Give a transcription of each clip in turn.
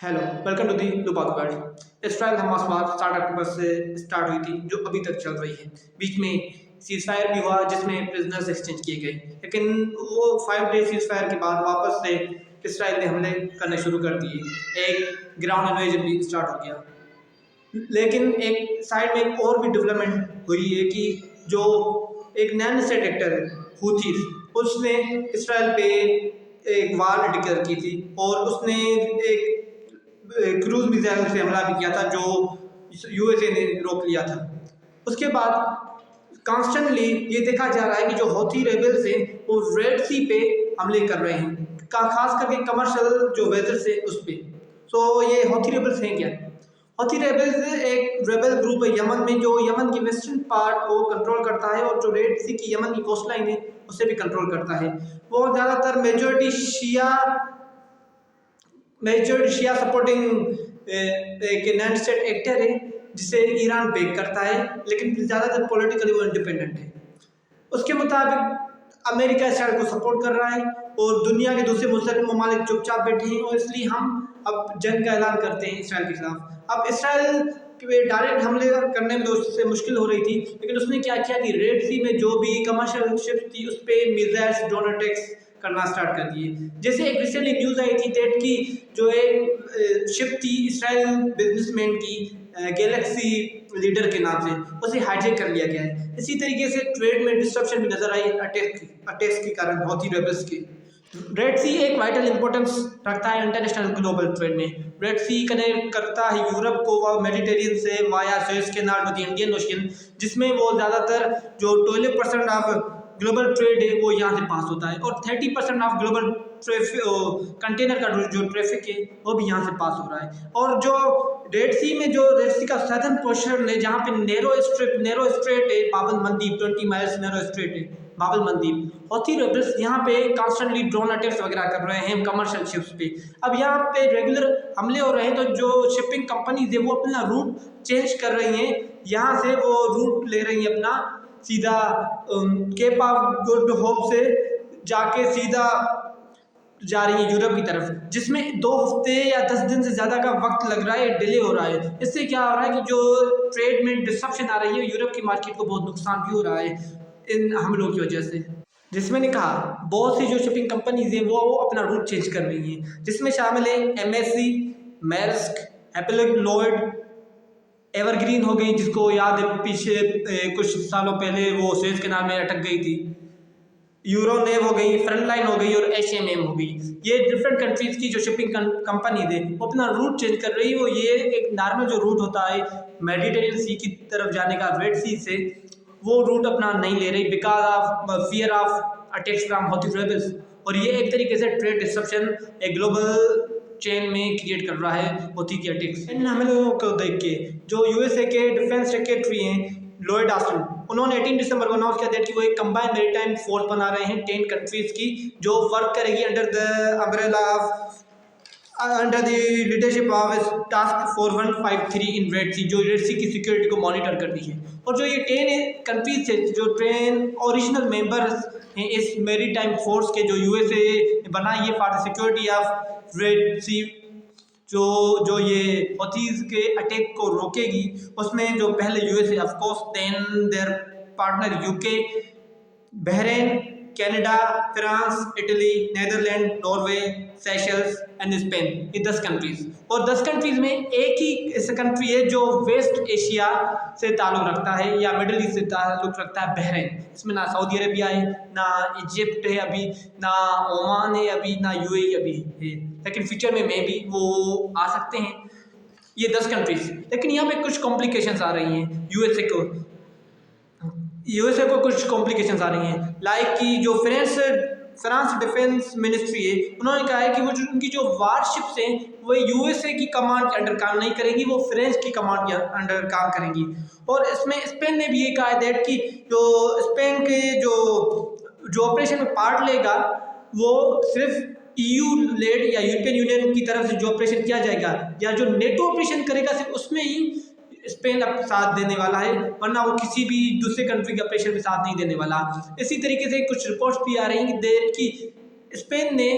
Hello, welcome to the लुपाक world. Israel Hamas war 7 October से start हुई थी, जो अभी तक चल रही है। बीच में सीज़फायर भी हुआ, जिसमें प्रिजनर्स एक्सचेंज किए गए, लेकिन वो 5 डे सीज़फायर के बाद वापस से इसराइल ने हमले करने शुरू कर दिए। एक ग्राउंड इन्वेजन भी स्टार्ट हो गया। लेकिन एक साइड में एक और भी डेवलपमेंट हुई है कि जो एक नैन स्टेट एक्टर है हूथीस, उसने इसराइल पे एक वार डिक्लेयर की थी और उसने एक क्रूज मिसाइल से हमला भी किया था, जो यूएसए ने रोक लिया था। उसके बाद कॉन्स्टेंटली ये देखा जा रहा है कि जो हौथी रेबल्स हैं वो रेड सी पे हमले कर रहे हैं, खास करके कमर्शियल जो वेजल्स है उस पे। तो ये हौथी रेबल्स हैं क्या? हौथी रेबल्स एक रेबल ग्रुप है यमन में, जो यमन की वेस्टर्न पार्ट को कंट्रोल करता है और जो रेड सी की यमन की कोस्ट लाइन है उसे भी कंट्रोल करता है। वो ज़्यादातर मेजर शिया सपोर्टिंग एक नॉन स्टेट एक्टर है, जिसे ईरान बेक करता है, लेकिन ज़्यादातर पॉलिटिकली वो इंडिपेंडेंट है। उसके मुताबिक अमेरिका इसराइल को सपोर्ट कर रहा है और दुनिया के दूसरे मुस्लिम ममालिक चुपचाप बैठे हैं, और इसलिए हम अब जंग का ऐलान करते हैं इसराइल के खिलाफ। अब इसराइल पे डायरेक्ट हमले करने में उससे मुश्किल हो रही थी, लेकिन उसने क्या किया कि रेड सी में जो भी कमर्शियल शिप थी उस पर मिसाइल्स, ड्रोन अटैक्स करना स्टार्ट कर दिए। जैसे एक रिसेंटली न्यूज़ आई थी डेट की, जो एक शिप थी इसराइल बिजनेसमैन की, गैलेक्सी लीडर के नाम से, उसे हाईजैक कर लिया गया है। इसी तरीके से ट्रेड में डिस्ट्रप्शन भी नजर आई अटैक्स के कारण हौथी रेबल्स की। रेड सी एक वाइटल इंपॉर्टेंस रखता है इंटरनेशनल ग्लोबल ट्रेड में। रेड सी कनेक्ट करता है यूरोप को व मेडिटेरियन से via Suez Canal to the Indian Ocean, जिसमें वो ज़्यादातर जो 12% ऑफ ग्लोबल ट्रेड है वो यहाँ से पास होता है, और 30% ऑफ ग्लोबल कंटेनर का जो ट्रैफिक है वो भी यहाँ से पास हो रहा है। और जो रेड सी का सदर्न पोर्शन है, जहाँ पे नेरो स्ट्रेट है, बाबल मंदीप 20 माइल्स नेरो स्ट्रेट है बाबल मंदीप। हौथी रेबल्स यहाँ पे कॉन्स्टेंटली ड्रोन अटैक्स वगैरह कर रहे हैं कमर्शियल शिप्स पे। अब यहाँ पे रेगुलर हमले हो रहे हैं, तो जो शिपिंग कंपनीज है वो अपना रूट चेंज कर रही हैं। यहाँ से वो रूट ले रही हैं अपना सीधा केप ऑफ गुड होप से जाके सीधा जा रही है यूरोप की तरफ, जिसमें 2 हफ्ते या 10 दिन से ज़्यादा का वक्त लग रहा है, डिले हो रहा है। इससे क्या हो रहा है कि जो ट्रेड में डिस्ट्रप्शन आ रही है, यूरोप की मार्केट को बहुत नुकसान भी हो रहा है इन हमलों की वजह से। जिसमें ने कहा बहुत सी जो शिपिंग कंपनीज हैं वो अपना रूट चेंज कर रही हैं, जिसमें शामिल है MSC, मेर्स्क, हैपलेट लॉयड, एवरग्रीन हो गई, जिसको याद है पीछे कुछ सालों पहले वो सुएज कैनाल में अटक गई थी, यूरोनेव हो गई, फ्रंटलाइन हो गई और HMM हो गई। ये डिफरेंट कंट्रीज़ की जो शिपिंग कंपनीज है वो अपना रूट चेंज कर रही है। वो ये एक नॉर्मल जो रूट होता है मेडिटेरियन सी की तरफ जाने का रेड सी से, वो रूट अपना नहीं ले रही because of fear of attacks from Houthi rebels. और ये एक तरीके से ट्रेड डिस्ट्रप्शन एक ग्लोबल चेन में क्रिएट कर रहा है हौथी की अटैक्स। इन हमलों को देख के जो यूएसए के डिफेंस सेक्रेटरी हैं लॉयड ऑस्टिन, उन्होंने 18 दिसंबर को अनाउंस किया था कि वो एक कंबाइंड मैरीटाइम फोर्स बना रहे हैं 10 कंट्रीज की, जो वर्क करेगी under the umbrella of under the leadership of task 4153 in Red Sea, जो रेड सी की सिक्योरिटी को मॉनिटर करती है। और जो ये 10 कंट्रीज है जो ओरिजिनल मेंबर्स हैं इस मैरीटाइम फोर्स के, जो यूएसए बनाई है for the security of Red Sea, जो ये हौथीज के अटैक को रोकेगी, उसमें जो पहले USA of course, then their partner UK, Bahrain, Canada, France, Italy, Netherlands, Norway, Seychelles and Spain, ये 10 कंट्रीज। और 10 कंट्रीज में एक ही ऐसा कंट्री है जो वेस्ट एशिया से ताल्लुक़ रखता है या मिडिल ईस्ट से ताल्लुक़ रखता है, बहरीन। इसमें ना सऊदी अरेबिया है, ना इजिप्ट है अभी, ना ओमान है अभी, ना UAE अभी है, लेकिन फ्यूचर में भी वो आ सकते हैं, ये 10 कंट्रीज। लेकिन यहाँ पे कुछ कॉम्प्लिकेशंस आ रही हैं यूएसए को कुछ कॉम्प्लिकेशंस आ रही हैं, लाइक कि जो फ्रांस डिफेंस मिनिस्ट्री है, उन्होंने कहा है कि वो जो उनकी जो वारशिप्स हैं वो यूएसए की कमांड के अंडर काम नहीं करेंगी, वो फ्रेंच की कमांड के अंडर काम करेंगी। और इसमें स्पेन ने भी ये कहा है दैट कि जो स्पेन के जो ऑपरेशन में पार्ट लेगा वो सिर्फ EU लेड या यूरोपियन यूनियन की तरफ से जो ऑपरेशन किया जाएगा या जो नेटो ऑपरेशन करेगा सिर्फ उसमें ही स्पेन अब साथ देने वाला है, वरना वो किसी भी दूसरे कंट्री के ऑपरेशन में साथ नहीं देने वाला। इसी तरीके से कुछ रिपोर्ट्स भी आ रही हैं कि स्पेन ने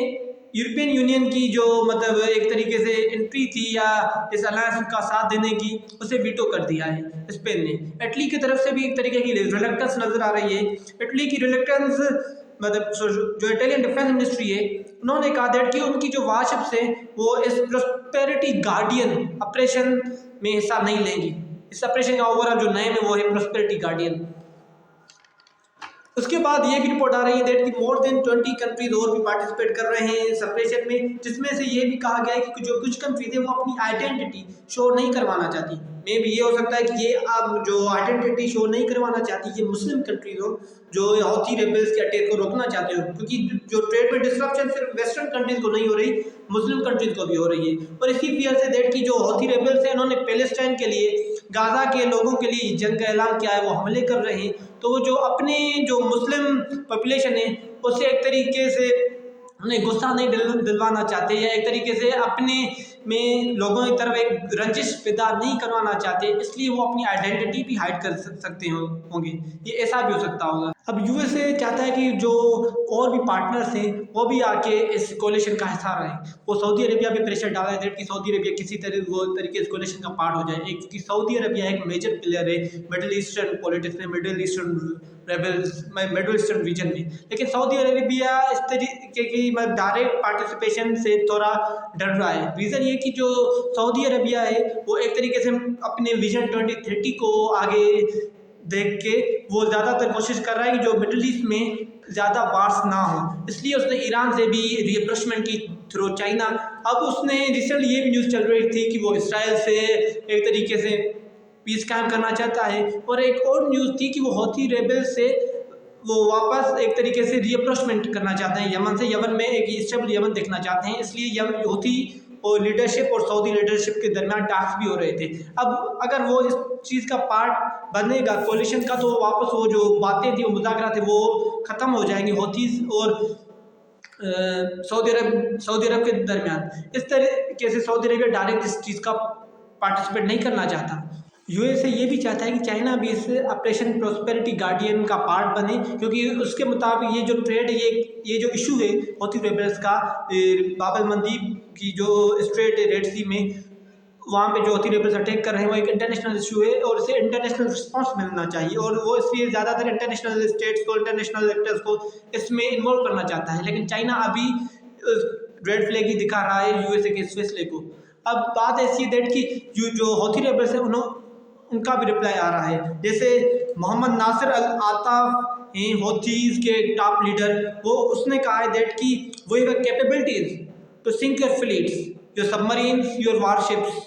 यूरोपियन यूनियन की जो मतलब एक तरीके से एंट्री थी या इस अलायंस का साथ देने की, उसे वीटो कर दिया है स्पेन ने। इटली की तरफ से भी एक तरीके की रिलक्टेंस नज़र आ रही है। इटली की रिलक्टेंस मतलब जो इटालियन डिफेंस मिनिस्ट्री है, उन्होंने कहा दैट कि उनकी जो वारशिप्स है वो इस प्रोस्पेरिटी गार्डियन ऑपरेशन में हिस्सा नहीं लेंगी। इस ऑपरेशन का ओवरऑल जो नेम है वो है प्रोस्पेरिटी गार्डियन। उसके बाद ये भी रिपोर्ट आ रही है दैट कि मोर देन 20 कंट्रीज और भी पार्टिसिपेट कर रहे हैं इस ऑपरेशन में, जिसमें से ये भी कहा गया है कि जो कुछ कंट्रीज है वो अपनी आइडेंटिटी शो नहीं करवाना चाहती। मे भी ये हो सकता है कि ये अब जो आइडेंटिटी शो नहीं करवाना चाहती ये मुस्लिम कंट्रीज हो जो हौथी रेबल्स के अटैक को रोकना चाहते हो, क्योंकि जो ट्रेड में डिस्ट्रप्शन सिर्फ वेस्टर्न कंट्रीज को नहीं हो रही, मुस्लिम कंट्रीज को भी हो रही है। और इसी फियर से दैट कि जो हौथी रेबल्स हैं उन्होंने पैलेस्टाइन के लिए, गाजा के लोगों के लिए जंग का ऐलान किया है, वो हमले कर रहे हैं। तो वो जो अपने जो मुस्लिम पॉपुलेशन है उससे एक तरीके से उन्हें गुस्सा नहीं दिलवाना चाहते या एक तरीके से अपने में लोगों की तरफ एक रंजिश पैदा नहीं करवाना चाहते, इसलिए वो अपनी आइडेंटिटी भी हाइड कर सकते होंगे। ये ऐसा भी हो सकता होगा। अब यूएसए चाहता है कि जो और भी पार्टनर्स हैं वो भी आके इस कोलिशन का हिस्सा रहें। वो सऊदी अरेबिया पे प्रेशर डाला है कि सऊदी अरेबिया किसी तरह वो तरीके इस कोलिशन का पार्ट हो जाए, क्योंकि सऊदी अरेबिया एक मेजर प्लेयर है मिडिल ईस्टर्न पॉलिटिक्स में, मिडिल ईस्टर्न रीजन में। लेकिन सऊदी अरेबिया इस तरीके की मतलब डायरेक्ट पार्टिसिपेशन से थोड़ा डर रहा है। रीज़न ये कि जो सऊदी अरेबिया है वो एक तरीके से अपने विजन 2030 को आगे देख के वो ज़्यादातर कोशिश कर रहा है कि जो मिडिल ईस्ट में ज़्यादा वार्स ना हो, इसलिए उसने ईरान से भी रीअप्रोचमेंट की थ्रू चाइना। अब उसने रिसेंटली ये भी न्यूज़ चल रही थी कि वो इसराइल से एक तरीके से पीस कायम करना चाहता है, और एक और न्यूज़ थी कि वो हौथी रेबल से वो वापस एक तरीके से रीअप्रोचमेंट करना चाहते हैं यमन से, यमन में एक स्टेबल यमन देखना चाहते हैं, इसलिए हौथी और लीडरशिप और सऊदी लीडरशिप के दरमियान टास्क भी हो रहे थे। अब अगर वो इस चीज़ का पार्ट बनेगा कोलिशन का, तो वापस वो जो बातें थी, वो मुज़ाकरा थे, वो ख़त्म हो जाएंगे हौथीज़ और सऊदी अरब के दरमियान। इस तरीके से सऊदी अरबिया डायरेक्ट इस चीज़ का पार्टिसिपेट नहीं करना चाहता। यूएसए ये भी चाहता है कि चाइना भी इस ऑपरेशन प्रोस्पेरिटी गार्डियन का पार्ट बने, क्योंकि उसके मुताबिक ये जो ट्रेड ये जो इशू है हौथी रेबल्स का, बाब अल मंदीब की जो स्ट्रेट है रेड सी में, वहाँ पे जो हौथी रेबल्स अटैक कर रहे हैं वो एक इंटरनेशनल इशू है और इसे इंटरनेशनल रिस्पांस मिलना चाहिए, और वो इसलिए ज़्यादातर इंटरनेशनल स्टेट्स को, इंटरनेशनल एक्टर्स को इसमें इन्वॉल्व करना चाहता है। लेकिन चाइना अभी रेड फ्लैग ही दिखा रहा है यूएसए के इस फैसले को। अब बात ऐसी है दैट कि जो हौथी रेबल्स है उनका भी रिप्लाई आ रहा है। जैसे मोहम्मद नासिर अल आताफ हैं हौथीज़ के टॉप लीडर, वो उसने कहा है दैट कि वो have capabilities to sink your fleets, your submarines, your warships,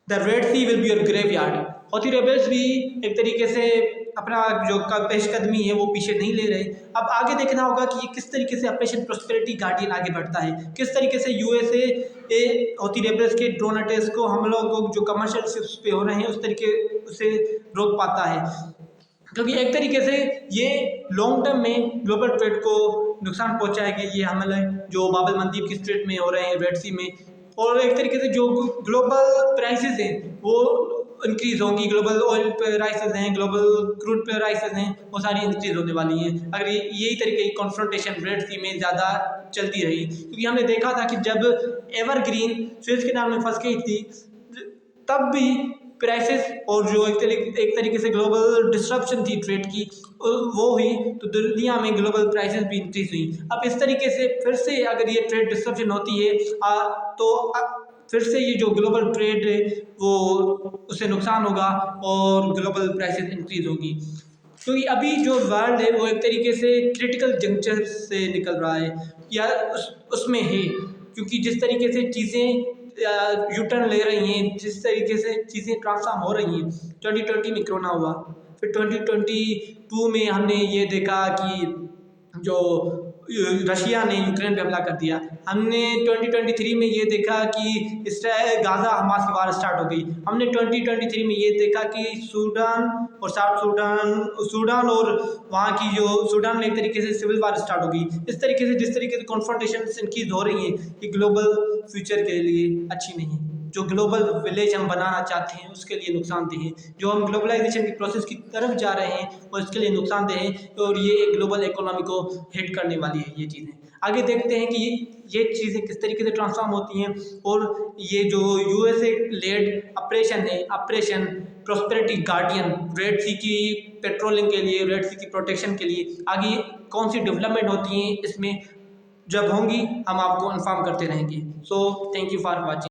the Red Sea will be your graveyard. Houthi rebels भी एक तरीके से अपना जो पेशकदमी है वो पीछे नहीं ले रहे। अब आगे देखना होगा कि ये किस तरीके से ऑपरेशन प्रोस्पेरिटी गार्डियन आगे बढ़ता है, किस तरीके से यूएसए हौथी रेबल्स के ड्रोन अटैक्स को, हमलों को जो कमर्शियल शिप्स पे हो रहे हैं उस तरीके से रोक पाता है, क्योंकि एक तरीके से ये लॉन्ग टर्म में ग्लोबल ट्रेड को नुकसान पहुंचाएंगे ये हमले जो बाब अल मंदीब की स्ट्रेट में हो रहे हैं, रेड सी में, और एक तरीके से जो ग्लोबल प्राइसेस हैं वो इंक्रीज़ होंगी, ग्लोबल ऑयल प्राइसेस हैं, ग्लोबल क्रूड प्राइसेस हैं, वो सारी इंक्रीज़ होने वाली हैं अगर यही तरीके की कॉन्फ्रंटेशन रेड सी में ज़्यादा चलती रही। क्योंकि हमने देखा था कि जब एवरग्रीन सुएज कैनाल में फंस गई थी तब भी प्राइसेस और जो एक तरीके से ग्लोबल डिस्ट्रप्शन थी ट्रेड की वो हुई, तो दुनिया में ग्लोबल प्राइसेस भी इंक्रीज हुई। अब इस तरीके से फिर से अगर ये ट्रेड डिस्ट्रप्शन होती है तो फिर से ये जो ग्लोबल ट्रेड है वो उससे नुकसान होगा और ग्लोबल प्राइसेस इंक्रीज होगी, क्योंकि अभी जो वर्ल्ड है वो एक तरीके से क्रिटिकल जंक्शन से निकल रहा है या उसमें है, क्योंकि जिस तरीके से चीज़ें यू टर्न ले रही हैं, जिस तरीके से चीज़ें ट्रांसफॉर्म हो रही हैं। 2020 में कोरोना हुआ, फिर 2022 में हमने ये देखा कि जो रशिया ने यूक्रेन पे हमला कर दिया, हमने 2023 में ये देखा कि इसराइल गाज़ा हमास की वार स्टार्ट हो गई, हमने 2023 में ये देखा कि सूडान और साउथ सूडान और वहाँ की जो सूडान में एक तरीके से सिविल वार स्टार्ट हो गई। इस तरीके से जिस तरीके से कॉन्फ्रंटेशन इनक्रीज हो रही हैं कि ग्लोबल फ्यूचर के लिए अच्छी नहीं है। जो ग्लोबल विलेज हम बनाना चाहते हैं उसके लिए नुकसानदेह है, जो हम ग्लोबलाइजेशन की प्रोसेस की तरफ जा रहे हैं और इसके लिए नुकसानदेह है, और ये एक ग्लोबल इकोनॉमी को हिट करने वाली है ये चीज़ें। आगे देखते हैं कि ये चीज़ें किस तरीके से ट्रांसफॉर्म होती हैं, और ये जो यूएसए लेड ऑपरेशन है, ऑपरेशन प्रॉस्पेरिटी गार्डियन, रेड सी की पेट्रोलिंग के लिए, रेड सी की प्रोटेक्शन के लिए आगे कौन सी डेवलपमेंट होती हैं, इसमें जब होंगी हम आपको इन्फॉर्म करते रहेंगे। So thank you for watching.